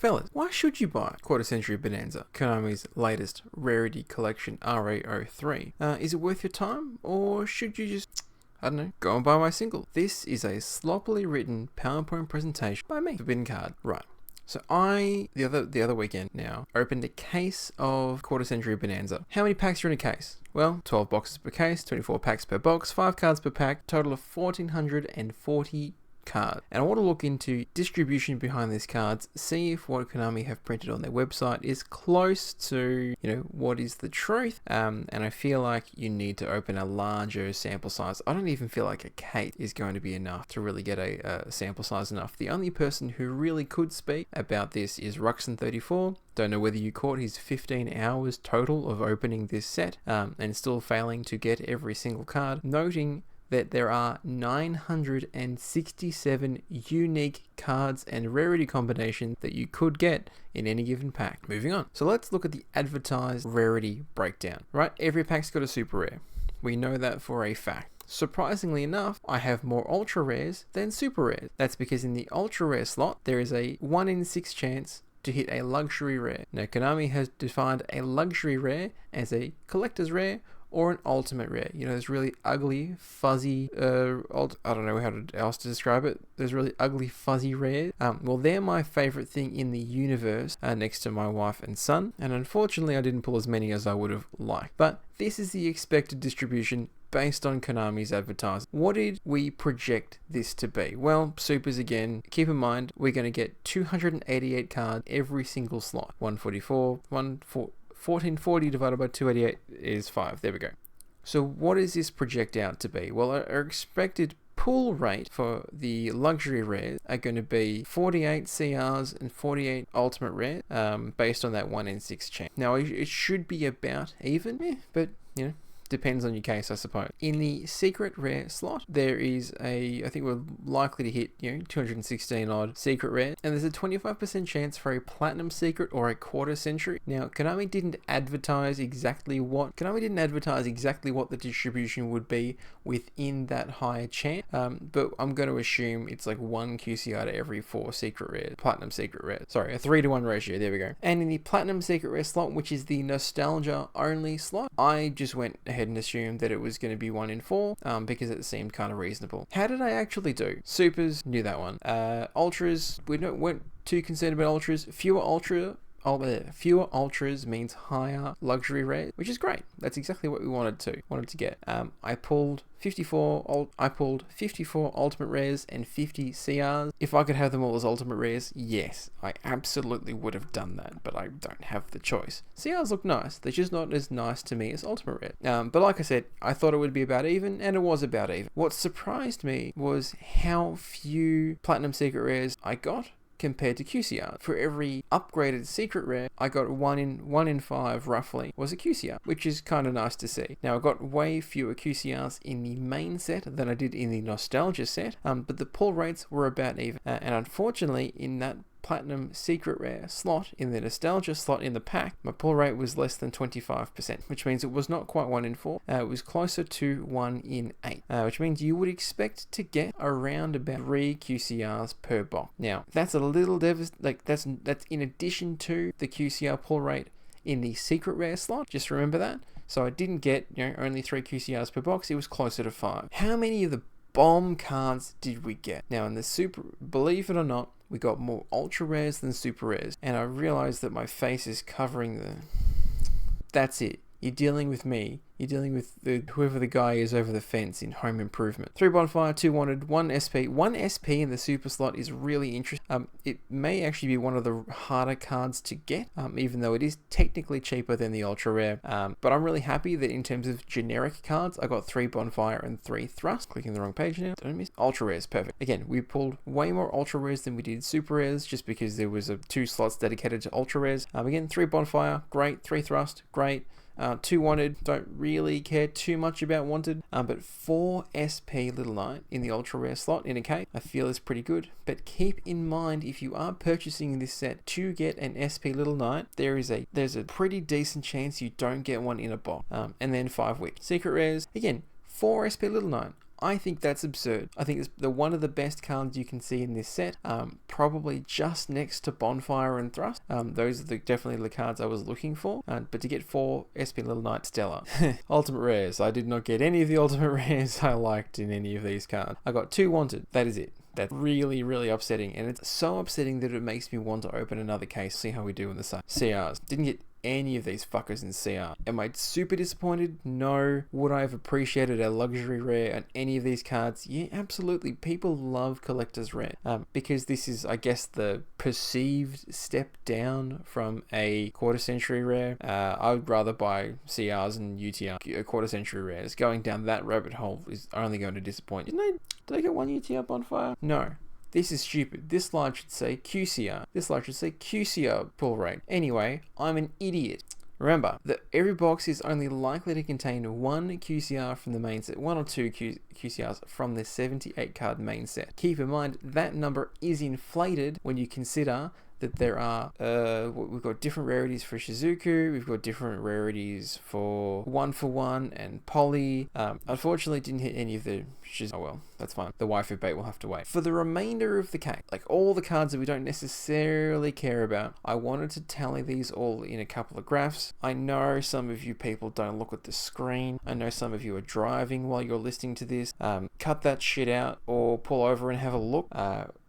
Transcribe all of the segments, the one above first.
Fellas, why should you buy Quarter Century Bonanza, Konami's latest rarity collection RA03? Is it worth your time, or should you just, I don't know, go and buy my single? This is a sloppily written PowerPoint presentation by me, Forbidden Card. Right. So the other weekend now, opened a case of Quarter Century Bonanza. How many packs are in a case? Well, 12 boxes per case, 24 packs per box, 5 cards per pack, total of 1,440 cards. And I want to look into distribution behind these cards, see if what Konami have printed on their website is close to, what is the truth. And I feel like you need to open a larger sample size. I don't even feel like a case is going to be enough to really get a sample size enough. The only person who really could speak about this is Ruxin34. Don't know whether you caught his 15 hours total of opening this set and still failing to get every single card, noting that there are 967 unique cards and rarity combinations that you could get in any given pack. Moving on. So let's look at the advertised rarity breakdown, right? Every pack's got a super rare. We know that for a fact. Surprisingly enough, I have more ultra rares than super rares. That's because in the ultra rare slot, there is a 1 in 6 chance to hit a luxury rare. Now, Konami has defined a luxury rare as a collector's rare or an ultimate rare. There's really ugly, fuzzy, I don't know how else to describe it. There's really ugly, fuzzy rares. Well, they're my favorite thing in the universe, next to my wife and son. And unfortunately, I didn't pull as many as I would have liked. But this is the expected distribution based on Konami's advertising. What did we project this to be? Well, supers again. Keep in mind, we're going to get 288 cards every single slot. 140 divided by 288 is 5. There we go. So what does this project out to be? Well, our expected pull rate for the luxury rares are going to be 48 CRs and 48 ultimate rares, based on that 1 in 6 chance. Now, it should be about even, but, depends on your case, I suppose. In the secret rare slot, there is I think we're likely to hit, 216 odd secret rare, and there's a 25% chance for a platinum secret or a quarter century. Now, Konami didn't advertise exactly what the distribution would be within that higher chance, but I'm going to assume it's like 1 QCR to every 4 secret rares, platinum secret rares. Sorry, a 3-to-1 ratio, there we go. And in the platinum secret rare slot, which is the nostalgia only slot, I just went ahead and assumed that it was going to be 1 in 4, because it seemed kind of reasonable. How did I actually do? Supers, knew that one. Ultras, weren't too concerned about ultras. Fewer ultras means higher luxury rares, which is great. That's exactly what we wanted to get. I pulled 54 ultimate rares and 50 CRs. If I could have them all as ultimate rares, yes, I absolutely would have done that, but I don't have the choice. CRs look nice. They're just not as nice to me as ultimate rares. But like I said, I thought it would be about even, and it was about even. What surprised me was how few platinum secret rares I got compared to QCR. For every upgraded secret rare, I got 1 in 5 roughly was a QCR, which is kind of nice to see. Now, I got way fewer QCRs in the main set than I did in the nostalgia set, but the pull rates were about even. And unfortunately, in that platinum secret rare slot, in the nostalgia slot in the pack, my pull rate was less than 25%, which means it was not quite 1 in 4. It was closer to 1 in 8, which means you would expect to get around about 3 QCRs per box. Now, that's a little that's in addition to the QCR pull rate in the secret rare slot. Just remember that. So I didn't get only 3 QCRs per box. It was closer to 5. How many of the bomb cards did we get? Now, in the super, believe it or not, we got more ultra rares than super rares, and I realized that my face is covering that's it. You're dealing with me. You're dealing with whoever the guy is over the fence in Home Improvement. 3 bonfire, 2 wanted, 1 SP. 1 SP in the super slot is really interesting. It may actually be one of the harder cards to get, even though it is technically cheaper than the ultra rare. But I'm really happy that in terms of generic cards, I got 3 bonfire and 3 thrust. Clicking the wrong page now. Don't miss. Ultra rares, perfect. Again, we pulled way more ultra rares than we did super rares, just because there was 2 slots dedicated to ultra rares. Again, 3 bonfire, great. 3 thrust, great. 2 wanted, don't really care too much about wanted, but 4 SP Little Knight in the ultra rare slot in a case, I feel is pretty good. But keep in mind, if you are purchasing this set to get an SP Little Knight, there's a pretty decent chance you don't get one in a box. And then 5 wicks. Secret rares, again, 4 SP Little Knight. I think that's absurd. I think it's one of the best cards you can see in this set, probably just next to Bonfire and Thrust. Those are definitely the cards I was looking for, but to get 4 SP Little Knight Stellar. Ultimate rares. I did not get any of the ultimate rares I liked in any of these cards. I got 2 wanted. That is it. That's really, really upsetting, and it's so upsetting that it makes me want to open another case, see how we do in the same. CRs. Didn't get any of these fuckers in CR. Am I super disappointed? No. Would I have appreciated a luxury rare on any of these cards? Yeah, absolutely. People love collector's rare, because this is, I guess, the perceived step down from a quarter century rare. I would rather buy CRs and UTR quarter century rares. Going down that rabbit hole is only going to disappoint. Did I get 1 UTR Bonfire? No. This is stupid. This slide should say QCR. This slide should say QCR pull rate. Anyway, I'm an idiot. Remember that every box is only likely to contain 1 QCR from the main set, 1 or 2 QCRs from the 78 card main set. Keep in mind that number is inflated when you consider that there are, we've got different rarities for Shizuku, we've got different rarities for 1-for-1 and Poly. Unfortunately, didn't hit any of the Shizuku. Oh well, that's fine. The waifu bait will have to wait. For the remainder of the case, like all the cards that we don't necessarily care about, I wanted to tally these all in a couple of graphs. I know some of you people don't look at the screen. I know some of you are driving while you're listening to this. Cut that shit out or pull over and have a look.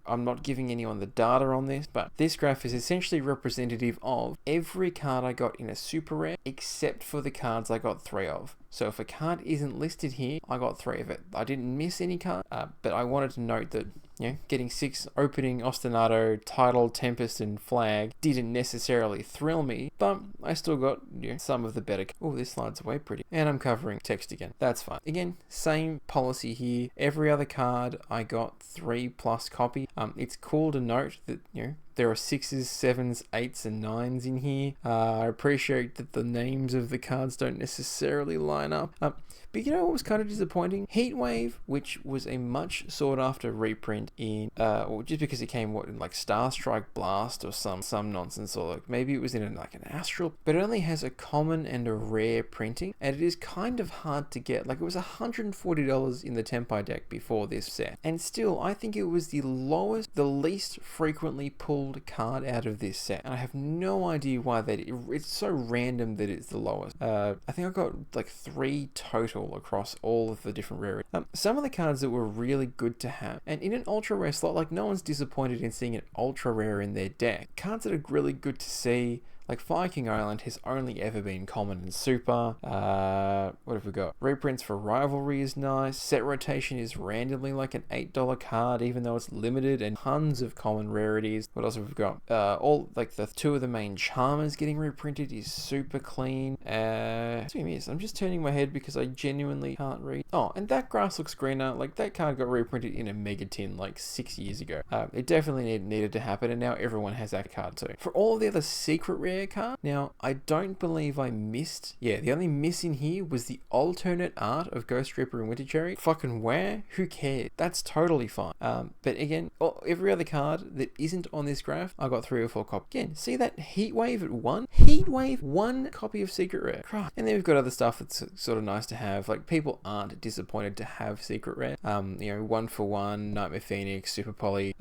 I'm not giving anyone the data on this, but this graph is essentially representative of every card I got in a super rare, except for the cards I got 3 of. So if a card isn't listed here, I got 3 of it. I didn't miss any card, but I wanted to note that, you know, getting 6 opening Ostinato, Tidal, Tempest, and Flag didn't necessarily thrill me, but I still got, you know, some of the better. Oh, this slide's way pretty. And I'm covering text again. That's fine. Again, same policy here. Every other card I got 3+ copy. It's cool to note that, you know, there are 6s, 7s, 8s, and 9s in here. I appreciate that the names of the cards don't necessarily line up. But you know what was kind of disappointing? Heatwave, which was a much sought after reprint in, well, just because it came in like Starstrike Blast or some nonsense, or like maybe it was in like an Astral, but it only has a common and a rare printing, and it is kind of hard to get. Like it was $140 in the Tenpai deck before this set, and still I think it was the least frequently pulled card out of this set, and I have no idea why that it's so random that it's the lowest. I think I got like 3 total across all of the different rarities. Some of the cards that were really good to have, and in an ultra rare slot, like no one's disappointed in seeing an ultra rare in their deck. Cards that are really good to see, like Fire King Island has only ever been common and super. What have we got? Reprints for Rivalry is nice. Set rotation is randomly like an $8 card, even though it's limited, and tons of common rarities. What else have we got? All like the 2 of the main Charmers getting reprinted is super clean. What's we miss? I'm just turning my head because I genuinely can't read. Oh, and that grass looks greener. Like that card got reprinted in a Mega Tin like 6 years ago. It definitely needed to happen, and now everyone has that card too. For all of the other secret rare card. Now, I don't believe I missed. Yeah, the only miss in here was the alternate art of Ghost Reaper and Winter Cherry. Fucking where? Who cares? That's totally fine. But again, every other card that isn't on this graph, I got 3 or 4 copies. Again, see that Heatwave at 1? Heatwave, 1 copy of Secret Rare. Christ. And then we've got other stuff that's sort of nice to have. Like, people aren't disappointed to have Secret Rare. You know, 1-for-1, Nightmare Phoenix, Super Poly,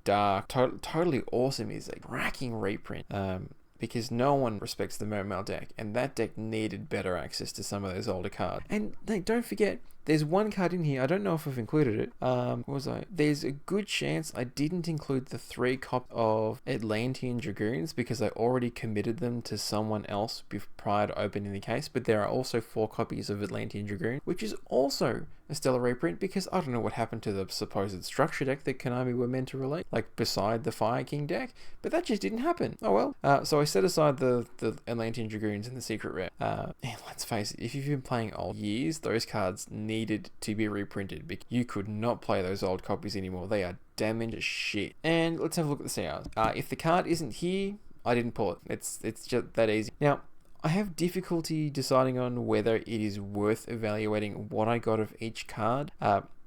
Dark. Totally awesome is a cracking reprint. Because no one respects the Mermail deck, and that deck needed better access to some of those older cards. And don't forget, there's 1 card in here, I don't know if I've included it. What was I? There's a good chance I didn't include the 3 copies of Atlantean Dragoons because I already committed them to someone else prior to opening the case, but there are also 4 copies of Atlantean Dragoon, which is also a stellar reprint because I don't know what happened to the supposed structure deck that Konami were meant to relate, like beside the Fire King deck, but that just didn't happen. Oh well. So I set aside the Atlantean Dragoons and the Secret Rare. And let's face it, if you've been playing old years, those cards needed to be reprinted because you could not play those old copies anymore. They are damaged as shit. And let's have a look at the CRs. If the card isn't here, I didn't pull it. It's just that easy. Now, I have difficulty deciding on whether it is worth evaluating what I got of each card.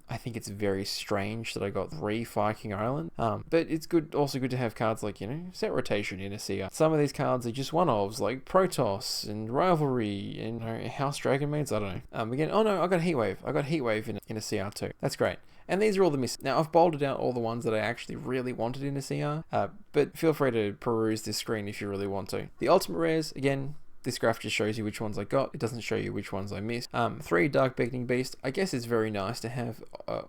I think it's very strange that I got 3 Fire King Island. But it's also good to have cards like, set rotation in a CR. Some of these cards are just one-offs, like Protoss and Rivalry and House Dragon Maids. I don't know. Again, oh no, I got Heatwave. I got Heatwave in a CR too. That's great. And these are all the misses. Now, I've bolded out all the ones that I actually really wanted in a CR, but feel free to peruse this screen if you really want to. The ultimate rares, again, this graph just shows you which ones I got. It doesn't show you which ones I missed. 3 Dark Beckoning Beast. I guess it's very nice to have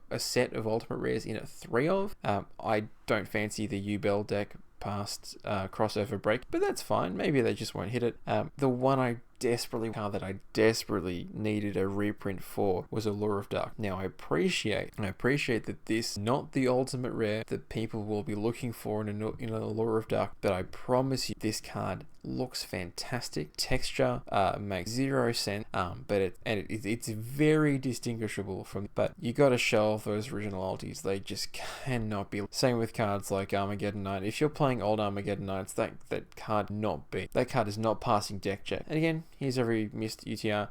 a set of ultimate rares in it 3 of. I don't fancy the U-Bell deck past crossover break, but that's fine. Maybe they just won't hit it. The one I desperately needed a reprint for was Allure of Dark. Now I appreciate that this is not the ultimate rare that people will be looking for in an Allure of Dark, but I promise you this card looks fantastic. Texture makes 0 sense, but it's very distinguishable from. But you got to shelve those original ultis. They just cannot be. Same with cards like Armageddon Knight. If you're playing old Armageddon Knights, that card is not passing deck check. And again, here's every missed UTR.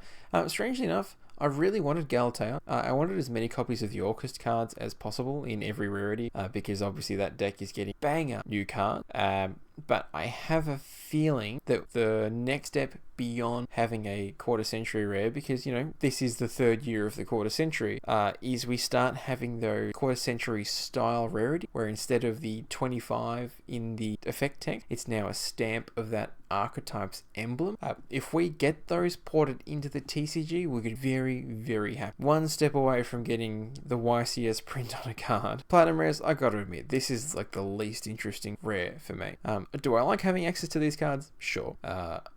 Strangely enough, I really wanted Galatea. I wanted as many copies of the Orcust cards as possible in every rarity, because obviously that deck is getting banger new card. But I have a feeling that the next step beyond having a quarter century rare, because this is the 3rd year of the quarter century, is we start having those quarter century style rarity where instead of the 25 in the effect text, it's now a stamp of that archetype's emblem. If we get those ported into the TCG, we're very, very happy. One step away from getting the YCS print on a card. Platinum rares, I gotta admit, this is like the least interesting rare for me. Do I like having access to these cards? Sure.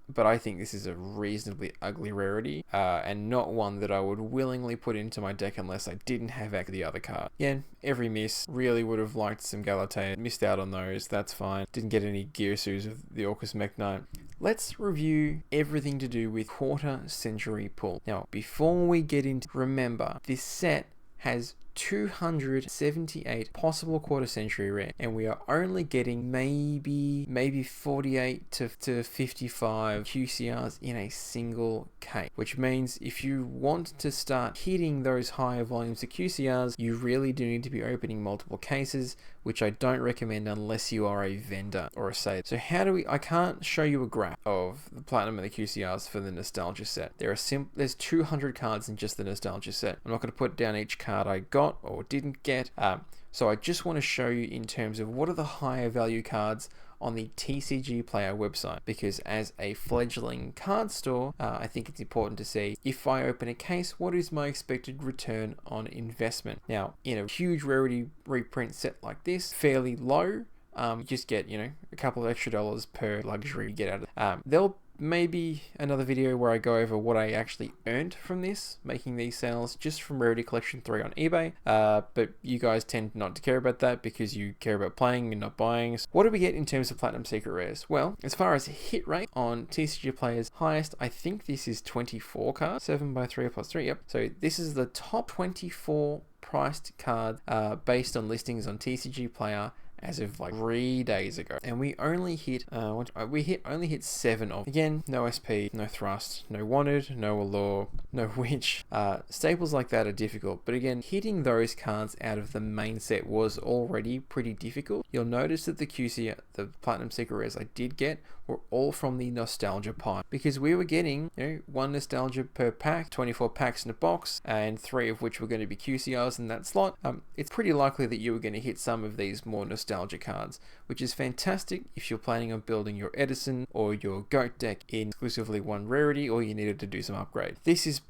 But I think this is a reasonably ugly rarity, and not one that I would willingly put into my deck unless I didn't have access to the other card. Again, every miss. Really would have liked some Galatea. Missed out on those. That's fine. Didn't get any Gearsus of the Orcus Mech Knight. Let's review everything to do with quarter century pull. Now, before we get into, remember, this set has 278 possible quarter century rare, and we are only getting maybe 48 to 55 QCRs in a single case, which means if you want to start hitting those higher volumes of QCRs, you really do need to be opening multiple cases, which I don't recommend unless you are a vendor or a sailor. So I can't show you a graph of the platinum and the QCRs for the nostalgia set. There's 200 cards in just the nostalgia set. I'm not going to put down each card I got or didn't get. So I just want to show you in terms of what are the higher value cards on the TCG Player website, because as a fledgling card store, I think it's important to see, if I open a case, what is my expected return on investment? Now, in a huge rarity reprint set like this, fairly low. You just get, a couple of extra dollars per luxury you get out of it. There'll maybe another video where I go over what I actually earned from this, making these sales just from Rarity Collection 3 on eBay. But you guys tend not to care about that because you care about playing and not buying. So what do we get in terms of Platinum Secret Rares? Well, as far as hit rate on TCG Player's highest, I think this is 24 cards, 7 by 3 plus 3, yep. So this is the top 24 priced card based on listings on TCG Player as of like 3 days ago, and we only hit 7 of. Again, no SP, no Thrust, no Wanted, no Allure, no Witch. Staples like that are difficult, but again, hitting those cards out of the main set was already pretty difficult. You'll notice that the Platinum Secret Rares I did get were all from the Nostalgia pie, because we were getting 1 Nostalgia per pack, 24 packs in a box, and 3 of which were going to be QCRs in that slot. It's pretty likely that you were going to hit some of these more nostalgia cards, which is fantastic if you're planning on building your Edison or your Goat deck in exclusively one rarity, or you needed to do some upgrade. This is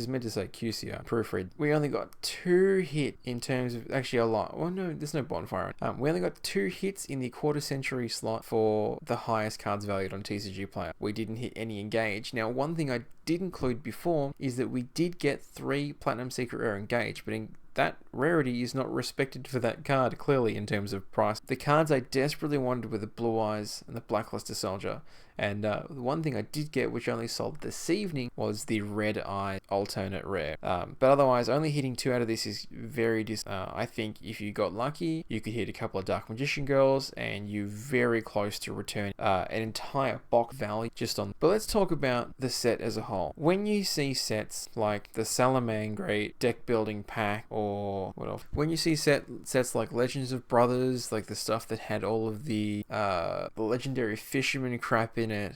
meant to say QCR, proofread. We only got 2 hit in terms of, actually a lot. Well, no, there's no bonfire. We only got 2 hits in the quarter century slot for the highest cards valued on TCG Player. We didn't hit any Engage. Now, one thing I did include before is that we did get 3 Platinum Secret Rare Engage, but that rarity is not respected for that card, clearly, in terms of price. The cards I desperately wanted were the Blue Eyes and the Blackluster Soldier. And the one thing I did get, which only sold this evening, was the Red Eye alternate rare. But otherwise, only hitting 2 out of this is very I think if you got lucky, you could hit a couple of Dark Magician Girls, and you're very close to return an entire box value just on. But let's talk about the set as a whole. whole. When you see sets like the Salamangreat deck building pack, or what else? When you see sets like Legends of Brothers, like the stuff that had all of the legendary fisherman crap in it,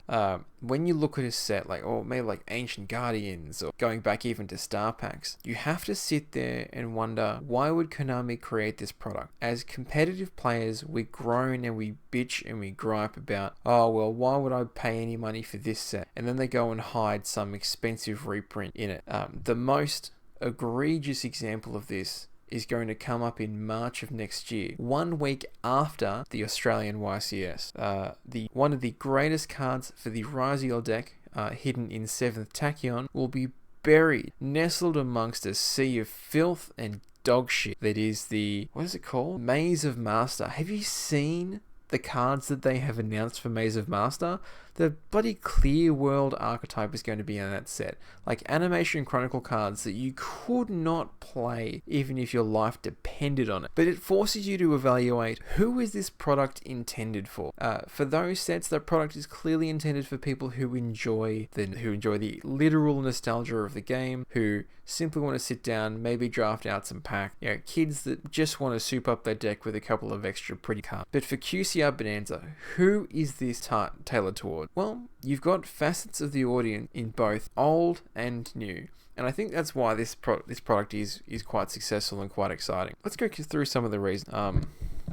when you look at a set like, or maybe like Ancient Guardians, or going back even to Star Packs, you have to sit there and wonder, why would Konami create this product? As competitive players, we groan and we bitch and we gripe about, oh well, why would I pay any money for this set? And then they go and hide some expensive reprint in it. The most egregious example of this is going to come up in March of next year, 1 week after the Australian YCS. One of the greatest cards for the Ryziel deck, hidden in 7th Tachyon, will be buried, nestled amongst a sea of filth and dog shit that is the, what is it called? Maze of Master. Have you seen the cards that they have announced for Maze of Master? The bloody Clear World archetype is going to be in that set. Like Animation Chronicle cards that you could not play even if your life depended on it. But it forces you to evaluate, who is this product intended for? For those sets, that product is clearly intended for people who enjoy the literal nostalgia of the game, who simply want to sit down, maybe draft out some pack. Kids that just want to soup up their deck with a couple of extra pretty cards. But for QCR Bonanza, who is this tailored toward? Well, you've got facets of the audience in both old and new. And I think that's why this product is quite successful and quite exciting. Let's go through some of the reasons.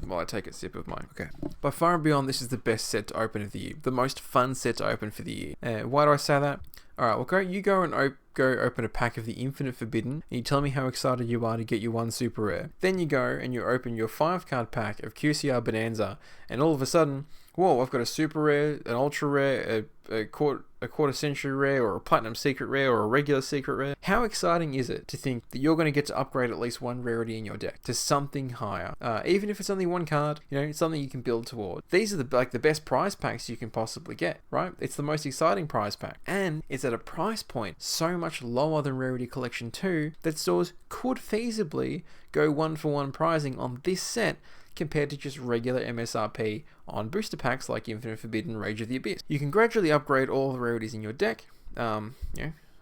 While I take a sip of mine. Okay. By far and beyond, this is the best set to open of the year. The most fun set to open for the year. Why do I say that? Alright, well, go and open a pack of the Infinite Forbidden, and you tell me how excited you are to get your 1 super rare. Then you go and you open your 5-card pack of QCR Bonanza, and all of a sudden, whoa, I've got a super rare, an ultra rare, a quarter century rare, or a platinum secret rare, or a regular secret rare. How exciting is it to think that you're going to get to upgrade at least 1 rarity in your deck to something higher? Even if it's only 1 card, it's something you can build toward. These are the best prize packs you can possibly get, right? It's the most exciting prize pack, and it's at a price point so much lower than Rarity Collection 2 that stores could feasibly go 1-for-1 pricing on this set compared to just regular MSRP on booster packs like Infinite Forbidden, Rage of the Abyss. You can gradually upgrade all the rarities in your deck,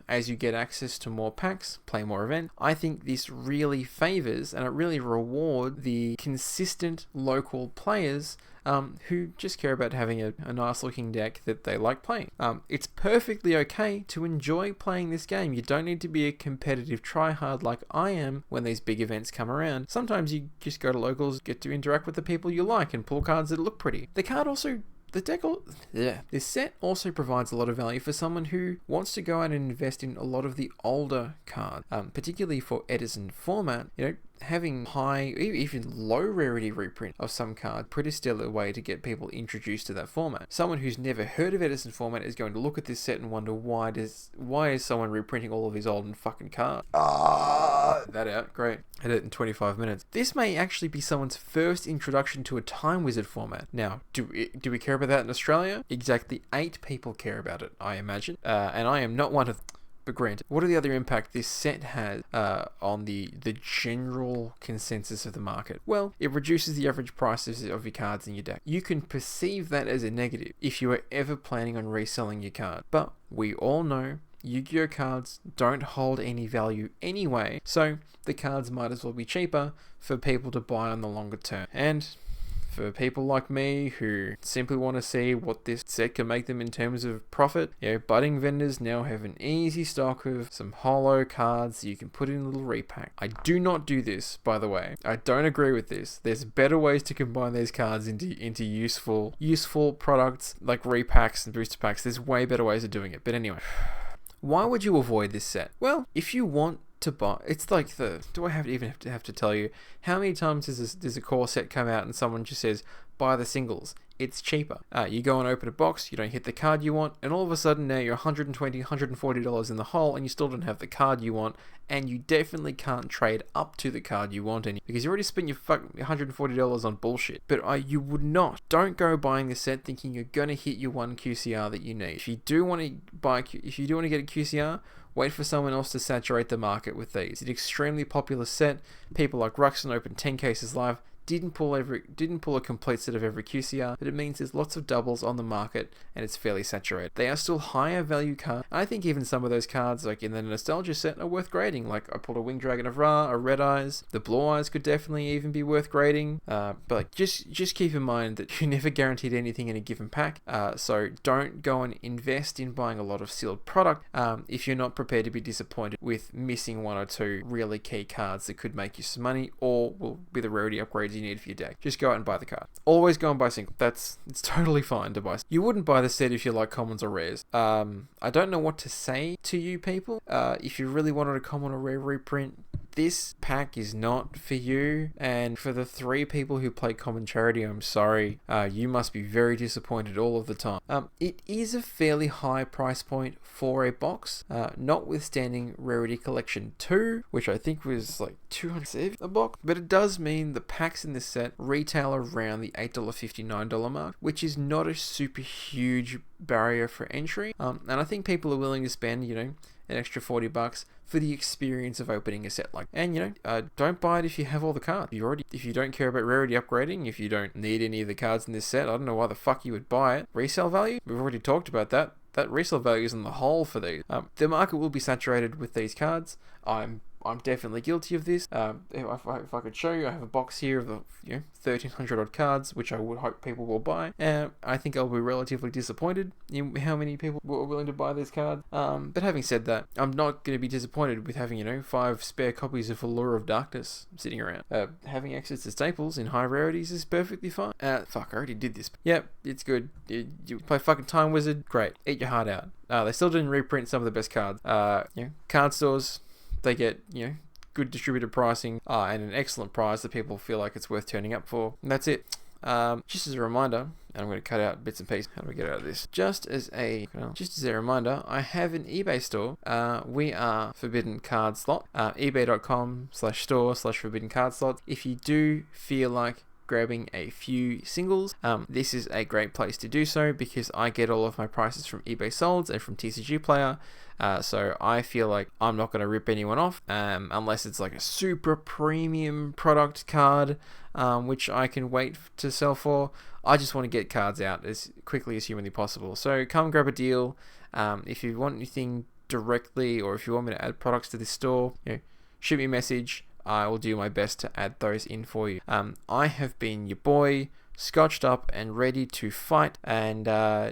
as you get access to more packs, play more events. I think this really favors and it really rewards the consistent local players who just care about having a nice looking deck that they like playing. It's perfectly okay to enjoy playing this game. You don't need to be a competitive tryhard like I am when these big events come around. Sometimes you just go to locals, get to interact with the people you like and pull cards that look pretty. This set also provides a lot of value for someone who wants to go out and invest in a lot of the older cards, particularly for Edison format. Having high, even low rarity reprint of some card, pretty stellar way to get people introduced to that format. Someone who's never heard of Edison format is going to look at this set and wonder, why is someone reprinting all of these old and fucking cards? That out, great. I did it in 25 minutes. This may actually be someone's first introduction to a Time Wizard format. Now, do we care about that in Australia? Exactly 8 people care about it, I imagine. And I am not one of them. But granted, what are the other impact this set has on the general consensus of the market? Well, it reduces the average prices of your cards in your deck. You can perceive that as a negative if you are ever planning on reselling your card. But we all know Yu-Gi-Oh cards don't hold any value anyway, so the cards might as well be cheaper for people to buy on the longer term. And for people like me who simply want to see what this set can make them in terms of profit, budding vendors now have an easy stock of some holo cards you can put in a little repack. I do not do this, by the way. I don't agree with this. There's better ways to combine these cards into useful products like repacks and booster packs. There's way better ways of doing it. But anyway, why would you avoid this set? Well, if you want to buy, it's like do I have to tell you how many times does a core set come out and someone just says buy the singles? It's cheaper. You go and open a box, you don't hit the card you want, and all of a sudden now you're $120, $140 in the hole, and you still don't have the card you want, and you definitely can't trade up to the card you want because you already spent your $140 on bullshit. But you would not. Don't go buying the set thinking you're gonna hit your 1 QCR that you need. If you do want to get a QCR, wait for someone else to saturate the market with these. It's an extremely popular set. People like Ruxin open 10 cases live. didn't pull a complete set of every QCR, but it means there's lots of doubles on the market and it's fairly saturated. They are still higher value cards. I think even some of those cards, like in the nostalgia set, are worth grading. Like I pulled a Winged Dragon of Ra, a Red Eyes, the Blue Eyes could definitely even be worth grading. But like, just keep in mind that you're never guaranteed anything in a given pack. So don't go and invest in buying a lot of sealed product if you're not prepared to be disappointed with missing one or two really key cards that could make you some money or will be the rarity upgrades you need for your deck. Just go out and buy the card. Always go and buy single. It's totally fine to buy. You wouldn't buy the set if you like commons or rares. I don't know what to say to you people. If you really wanted a common or rare reprint, this pack is not for you, and for the 3 people who play Common Charity, I'm sorry. You must be very disappointed all of the time. It is a fairly high price point for a box, notwithstanding Rarity Collection 2, which I think was like $200 a box, but it does mean the packs in this set retail around the $8.50, $9 mark, which is not a super huge barrier for entry, and I think people are willing to spend, an extra $40 for the experience of opening a set like. And don't buy it if you have all the cards. If you don't care about rarity upgrading, if you don't need any of the cards in this set, I don't know why the fuck you would buy it. Resale value, we've already talked about that. That resale value is in the hole for these. The market will be saturated with these cards. I'm definitely guilty of this. If I could show you, I have a box here of the 1,300 odd cards, which I would hope people will buy. I think I'll be relatively disappointed in how many people were willing to buy these cards. But having said that, I'm not going to be disappointed with having 5 spare copies of Allure of Darkness sitting around. Having access to staples in high rarities is perfectly fine. Fuck, I already did this. Yep, it's good. You play fucking Time Wizard, great. Eat your heart out. They still didn't reprint some of the best cards. Card stores, they get, good distributed pricing and an excellent price that people feel like it's worth turning up for. And that's it. Just as a reminder, and I'm going to cut out bits and pieces. How do we get out of this? Just as a reminder, I have an eBay store. We are Forbidden Card Slot. ebay.com/store/Forbidden Card Slot. If you do feel like grabbing a few singles, this is a great place to do so because I get all of my prices from eBay Solds and from TCG Player. So I feel like I'm not going to rip anyone off unless it's like a super premium product card, which I can wait to sell for. I just want to get cards out as quickly as humanly possible. So come grab a deal. If you want anything directly, or if you want me to add products to this store, shoot me a message. I will do my best to add those in for you. I have been your boy, scotched up and ready to fight, and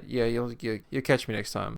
you'll catch me next time.